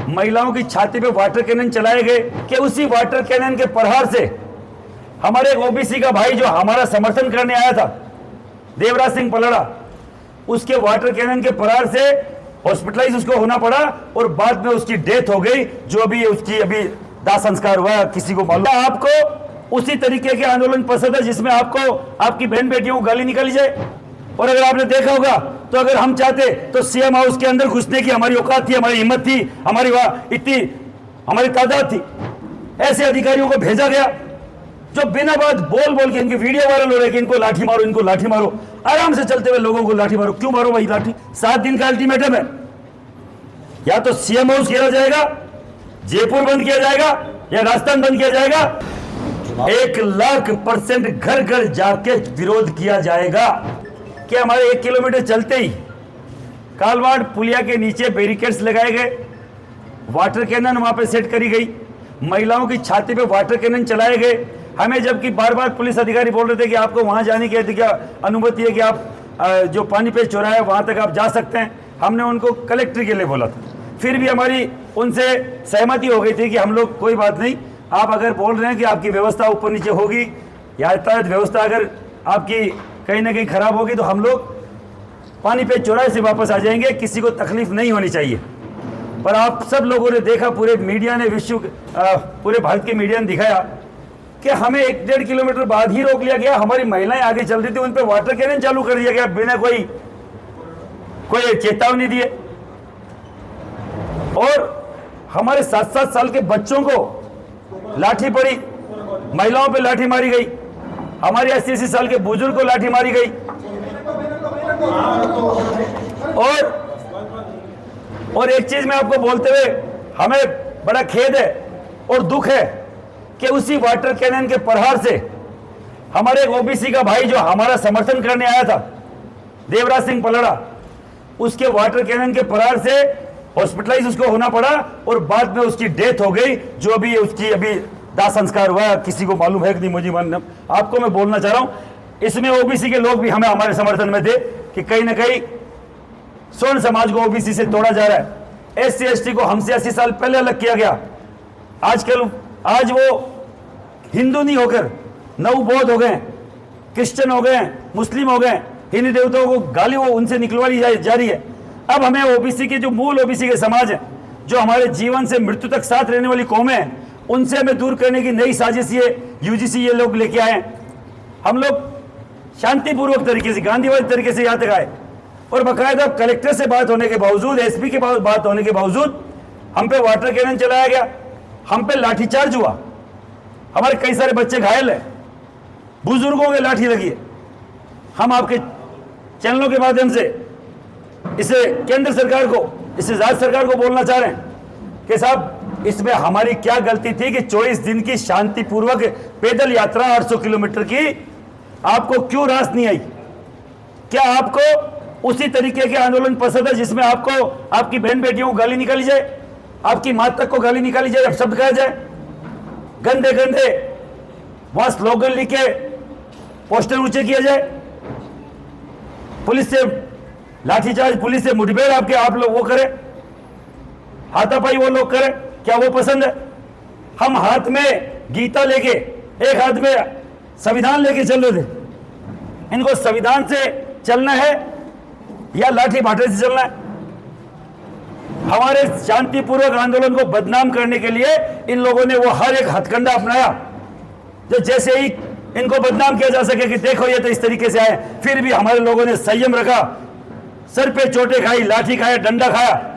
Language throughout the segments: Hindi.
महिलाओं की छाती पे वाटर कैनन चलाए गए कि उसी वाटर कैनन के प्रहार से हमारे एक ओबीसी का भाई जो हमारा समर्थन करने आया था, देवराज सिंह पलड़ा, उसके वाटर कैनन के प्रहार से हॉस्पिटलाइज उसको होना पड़ा और बाद में उसकी डेथ हो गई। जो अभी उसकी दाह संस्कार हुआ, किसी को मालूम। आपको उसी तरीके के आंदोलन पसंद है जिसमें आपको आपकी बहन बेटियों को गाली निकाली जाए। और अगर आपने देखा होगा तो अगर हम चाहते तो सीएम हाउस के अंदर घुसने की हमारी औकात थी, हमारी हिम्मत थी, हमारी वहां इतनी हमारी तादाद थी। ऐसे अधिकारियों को भेजा गया जो बिना बात बोल बोल के, इनकी वीडियो वायरल हो रही है कि इनको लाठी मारो, इनको लाठी मारो। आराम से चलते हुए लोगों को लाठी मारो। क्यों मारो भाई लाठी? 7 दिन का अल्टीमेटम है। या तो सीएम हाउस घेरा जाएगा, जयपुर बंद किया जाएगा, या राजस्थान बंद किया जाएगा। 1,00,000% घर घर जाके विरोध किया जाएगा कि हमारे 1 किलोमीटर चलते ही कालवाड़ पुलिया के नीचे बैरिकेड्स लगाए गए, वाटर कैनन वहां पे सेट करी गई, महिलाओं की छाती पे वाटर कैनन चलाए गए। हमें जबकि बार बार पुलिस अधिकारी बोल रहे थे कि आपको वहां जाने की क्या अनुमति है, कि आप जो पानी पे चौराहा है वहां तक आप जा सकते हैं। हमने उनको कलेक्टर के लिए बोला था, फिर भी हमारी उनसे सहमति हो गई थी कि हम लोग कोई बात नहीं, आप अगर बोल रहे हैं कि आपकी व्यवस्था ऊपर नीचे होगी, यातायात व्यवस्था अगर आपकी कहीं ना कहीं खराब होगी, तो हम लोग पानी पे चौराहे से वापस आ जाएंगे, किसी को तकलीफ नहीं होनी चाहिए। पर आप सब लोगों ने देखा, पूरे मीडिया ने पूरे भारत के मीडिया ने दिखाया कि हमें 1-1.5 किलोमीटर बाद ही रोक लिया गया। हमारी महिलाएं आगे चल रही थी, उन पे वाटर कैनन चालू कर दिया गया बिना कोई चेतावनी दिए। और हमारे 7-7 साल के बच्चों को लाठी पड़ी, महिलाओं पे लाठी मारी गई, हमारे 80-80 साल के बुजुर्ग को लाठी मारी गई। और एक चीज मैं आपको बोलते हुए हमें बड़ा खेद है और दुख है कि उसी वाटर कैनन के प्रहार से हमारे एक ओबीसी का भाई जो हमारा समर्थन करने आया था, देवराज सिंह पलड़ा, उसके वाटर कैनन के प्रहार से हॉस्पिटलाइज उसको होना पड़ा और बाद में उसकी डेथ हो गई। जो अभी उसकी दाह संस्कार हुआ, किसी को मालूम है कि नहीं मुझे मालूम। आपको मैं बोलना चाह रहा हूं, इसमें ओबीसी के लोग भी हमें हमारे समर्थन में थे कि कहीं ना कहीं स्वर्ण समाज को ओबीसी से तोड़ा जा रहा है। SC ST को हमसे 80 साल पहले अलग किया गया। आज वो हिंदू नहीं होकर नव बौद्ध हो गए, क्रिश्चियन हो गए, मुस्लिम हो गए, हिंदू देवताओं को गाली वो उनसे निकलवाई जा रही है। अब हमें ओबीसी के जो मूल ओबीसी के समाज है, जो हमारे जीवन से मृत्यु तक साथ रहने वाली कौमें हैं, उनसे हमें दूर करने की नई साजिश ये UGC ये लोग लेके आए। हम लोग शांतिपूर्वक तरीके से, गांधीवादी तरीके से यहाँ तक आए और बाकायदा कलेक्टर से बात होने के बावजूद, SP के बात होने के बावजूद हम पे वाटर कैनन चलाया गया, हम पे लाठीचार्ज हुआ, हमारे कई सारे बच्चे घायल है, बुजुर्गों के लाठी लगी है। हम आपके चैनलों के माध्यम से इसे केंद्र सरकार को, इसे राज्य सरकार को बोलना चाह रहे हैं कि साहब इसमें हमारी क्या गलती थी कि 24 दिन की शांतिपूर्वक पैदल यात्रा 800 किलोमीटर की आपको क्यों रास नहीं आई? क्या आपको उसी तरीके के आंदोलन पसंद है जिसमें आपको आपकी बहन बेटियों को गाली निकाली जाए, आपकी मां तक को गाली निकाली जाए, शब्द कहा जाए, गंदे गंदे वहां स्लोगन लिखे पोस्टर ऊंचे किया जाए, पुलिस से लाठीचार्ज, पुलिस से मुठभेड़ आप लोग वो करें, हाथापाई वो लोग करें? क्या वो पसंद है? हम हाथ में गीता लेके, एक हाथ में संविधान लेके चल रहे थे। इनको संविधान से चलना है या लाठी भाटे से चलना है? हमारे शांतिपूर्वक आंदोलन को बदनाम करने के लिए इन लोगों ने वो हर एक हथकंडा अपनाया जो जैसे ही इनको बदनाम किया जा सके कि देखो ये तो इस तरीके से आए। फिर भी हमारे लोगों ने संयम रखा, सर पे चोटें खाई, लाठी खाया, डंडा खाया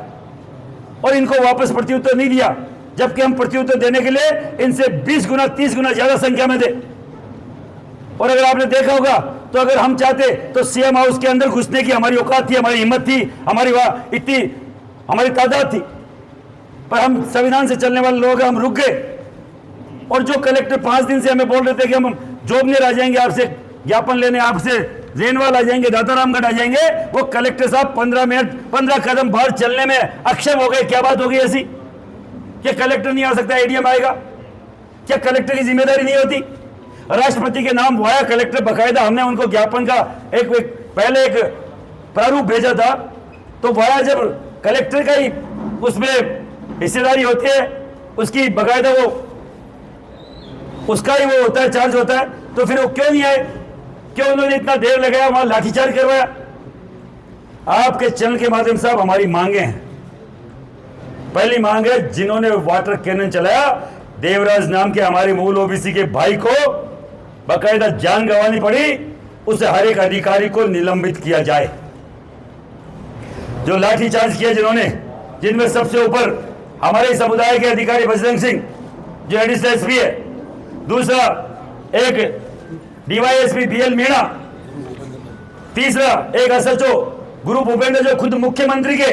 और इनको वापस प्रत्युत्तर नहीं दिया, जबकि हम प्रत्युत्तर देने के लिए इनसे 20 गुना 30 गुना ज्यादा संख्या में थे। और अगर आपने देखा होगा तो अगर हम चाहते तो सीएम हाउस के अंदर घुसने की हमारी औकात थी, हमारी हिम्मत थी, हमारी वहां इतनी हमारी तादाद थी, पर हम संविधान से चलने वाले लोग हम रुक गए। और जो कलेक्टर 5 दिन से हमें बोल रहे थे कि हम जोबनेर आ जाएंगे, आपसे ज्ञापन लेने, आपसे रेनवाल आ जाएंगे, दातारामगढ़ आ जाएंगे, वो कलेक्टर साहब 15 कदम बाहर चलने में अक्षम हो गए। क्या बात होगी ऐसी? क्या कलेक्टर नहीं आ सकता, ADM आएगा? क्या कलेक्टर की जिम्मेदारी नहीं होती? राष्ट्रपति के नाम वाया कलेक्टर, बकायदा हमने उनको ज्ञापन का पहले एक प्रारूप भेजा था, तो वाया जब कलेक्टर का ही उसमें हिस्सेदारी होती है उसकी बकायदा वो उसका ही वो होता है, चार्ज होता है, तो फिर वो क्यों नहीं आए? क्यों उन्होंने इतना देर लगाया, वहां लाठीचार्ज करवाया? आपके चैनल के माध्यम से हमारी मांगे हैं। पहली मांग है, जिन्होंने वाटर कैनन चलाया, देवराज नाम के हमारे मूल ओबीसी के भाई को बकायदा जान गंवानी पड़ी, उसे हर एक अधिकारी को निलंबित किया जाए। जो लाठीचार्ज किया जिन्होंने, जिनमें सबसे ऊपर हमारे समुदाय के अधिकारी बजरंग सिंह जो एडिशनल एसपी है, दूसरा एक डीवाईएसपी बीएल मीणा, तीसरा एक एसएचओ गुरु भूपेंद्र जो खुद मुख्यमंत्री के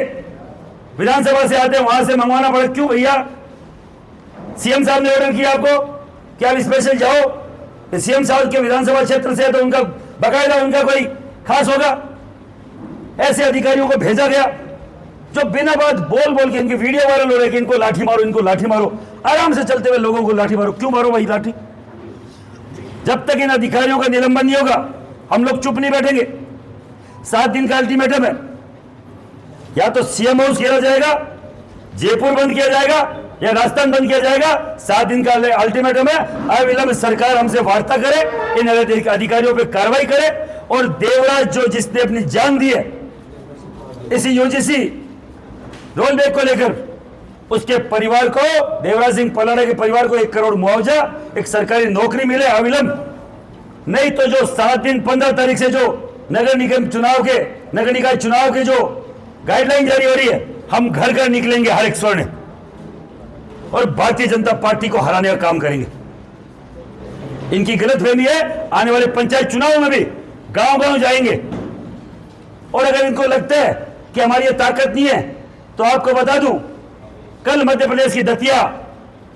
विधानसभा से आते हैं, वहां से मंगवाना पड़ा। क्यों भैया? सीएम साहब ने ऑर्डर किया आपको कि आप स्पेशल जाओ, सीएम साहब के विधानसभा क्षेत्र से, तो उनका बकायदा उनका कोई खास होगा? ऐसे अधिकारियों को भेजा गया जो बिना बात बोल बोल के, इनकी वीडियो वायरल हो रही है कि इनको लाठी मारो, इनको लाठी मारो। आराम से चलते हुए लोगों को लाठी मारो। क्यों मारो भाई लाठी? जब तक इन अधिकारियों का निलंबन नहीं होगा हम लोग चुप नहीं बैठेंगे। 7 दिन का अल्टीमेटम है, या तो सीएम हाउस घेरा जाएगा, जयपुर बंद किया जाएगा, या राजस्थान बंद किया जाएगा। 7 दिन का अल्टीमेटम है। अविलंब सरकार हमसे वार्ता करे, इन अधिकारियों पे कार्रवाई करे, और देवराज जो जिसने अपनी जान दी है इसी यूजीसी रोल बैक को लेकर, उसके परिवार को, देवराज सिंह पलाड़ा के परिवार को 1 करोड़ मुआवजा, एक सरकारी नौकरी मिले अविलंब। नहीं तो जो 7 दिन 15 तारीख से जो नगर निगम चुनाव के, नगर निकाय चुनाव के जो गाइडलाइन जारी हो रही है, हम घर घर निकलेंगे हर एक स्वर्ण और भारतीय जनता पार्टी को हराने का काम करेंगे। इनकी गलतफहमी है, आने वाले पंचायत चुनाव में भी गांव गांव जाएंगे। और अगर इनको लगता है कि हमारी ये ताकत नहीं है, तो आपको बता दूं, कल मध्य प्रदेश की दतिया,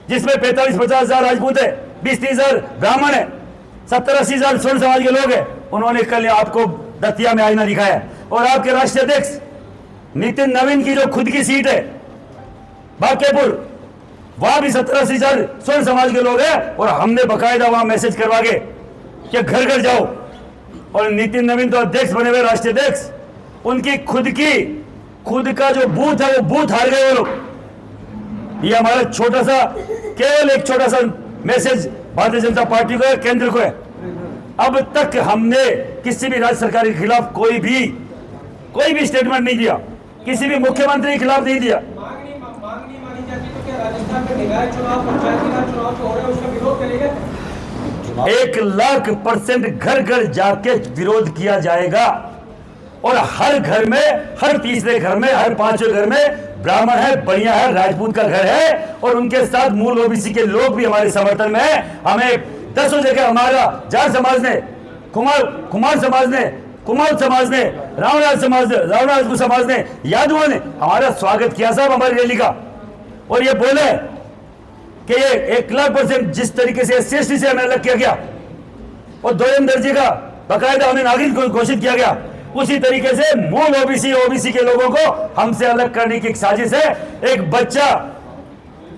जिसमें 45-50 हजार राजपूत है, 20-30 हजार ब्राह्मण है, 70-80 हजार स्वर्ण समाज के लोग हैं, उन्होंने कल आपको दतिया में आईना दिखाया। और आपके राष्ट्रीय अध्यक्ष नितिन नवीन की जो खुद की सीट है बांकेपुर, वहां भी 70-80 हजार स्वर्ण समाज के लोग हैं, और हमने बकायदा वहां मैसेज करवा के कि घर घर जाओ। और नितिन नवीन तो अध्यक्ष बने हुए, राष्ट्रीय अध्यक्ष, उनकी खुद का जो बूथ है वो बूथ हार गए वो लोग। ये हमारा छोटा सा, केवल एक छोटा सा मैसेज भारतीय जनता पार्टी को है, केंद्र को है। अब तक हमने किसी भी राज्य सरकार के खिलाफ कोई भी स्टेटमेंट नहीं दिया, किसी भी मुख्यमंत्री के खिलाफ नहीं दिया। राजस्थान में निकाय चुनाव, पंचायती राज चुनाव जो हो रहा है उसका विरोध करेंगे। 1,00,000% घर घर जाके विरोध किया जाएगा। और हर घर में, हर तीसरे घर में, हर 5वें घर में ब्राह्मण है, बढ़िया है, राजपूत का घर है, और उनके साथ मूल ओबीसी के लोग भी हमारे समर्थन में है। हमें 10 जगह हमारा जाट समाज ने, कुमार समाज ने, कुमार समाज ने, रावणाज समाज ने, यादवों ने हमारा स्वागत किया साहब हमारी रैली का। और ये बोले कि ये 1,00,000% जिस तरीके से SC/ST से हमें अलग किया गया और 2M दर्जे का बाकायदा हमें नागरिक घोषित किया गया, उसी तरीके से मूल ओबीसी के लोगों को हमसे अलग करने की एक साजिश है। एक बच्चा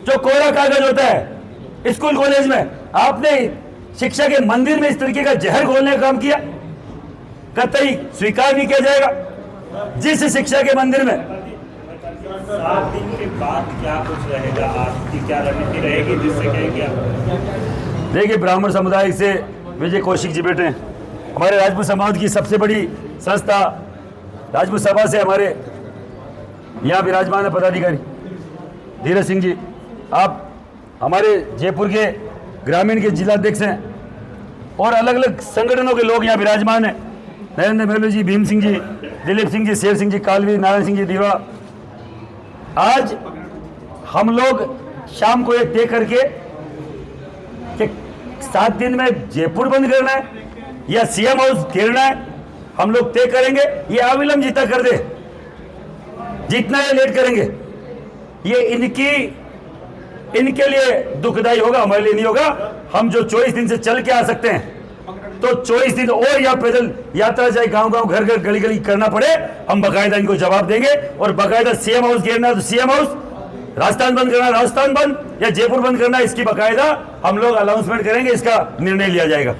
जो कोरा कागज होता है स्कूल कॉलेज में, आपने शिक्षा के मंदिर में इस तरीके का जहर घोलने का काम किया, कतई स्वीकार नहीं किया जाएगा। जिस शिक्षा के मंदिर में 7 दिन के बाद क्या कुछ रहेगा, आपकी क्या रणनीति रहेगी जिससे कहेंगे? देखिए, ब्राह्मण समुदाय से विजय कौशिक जी बैठे हैं, हमारे राजपूत समाज की सबसे बड़ी संस्था राजपूत सभा से हमारे यहाँ विराजमान है पदाधिकारी धीरज सिंह जी। आप हमारे जयपुर के ग्रामीण के जिलाध्यक्ष हैं, और अलग अलग संगठनों के लोग यहाँ विराजमान हैं, नरेंद्र मेहलू जी, भीम सिंह जी, दिलीप सिंह जी, शेर सिंह जी कालवी, नारायण सिंह जी दीवा। आज हम लोग शाम को एक तय करके कि 7 दिन में जयपुर बंद करना है या सीएम हाउस घेरना है, हम लोग तय करेंगे। ये अविलंब जितना कर दे, जितना ये लेट करेंगे ये इनके लिए दुखदाई होगा, हमारे लिए नहीं होगा। हम जो 24 दिन से चल के आ सकते हैं, तो 24 दिन और या पैदल यात्रा चाहे गांव गांव, घर घर, गली गली करना पड़े, हम बाकायदा इनको जवाब देंगे। और बाकायदा सीएम हाउस घेरना तो सीएम हाउस, राजस्थान बंद करना राजस्थान बंद, या जयपुर बंद करना, इसकी बाकायदा हम लोग अनाउंसमेंट करेंगे, इसका निर्णय लिया जाएगा।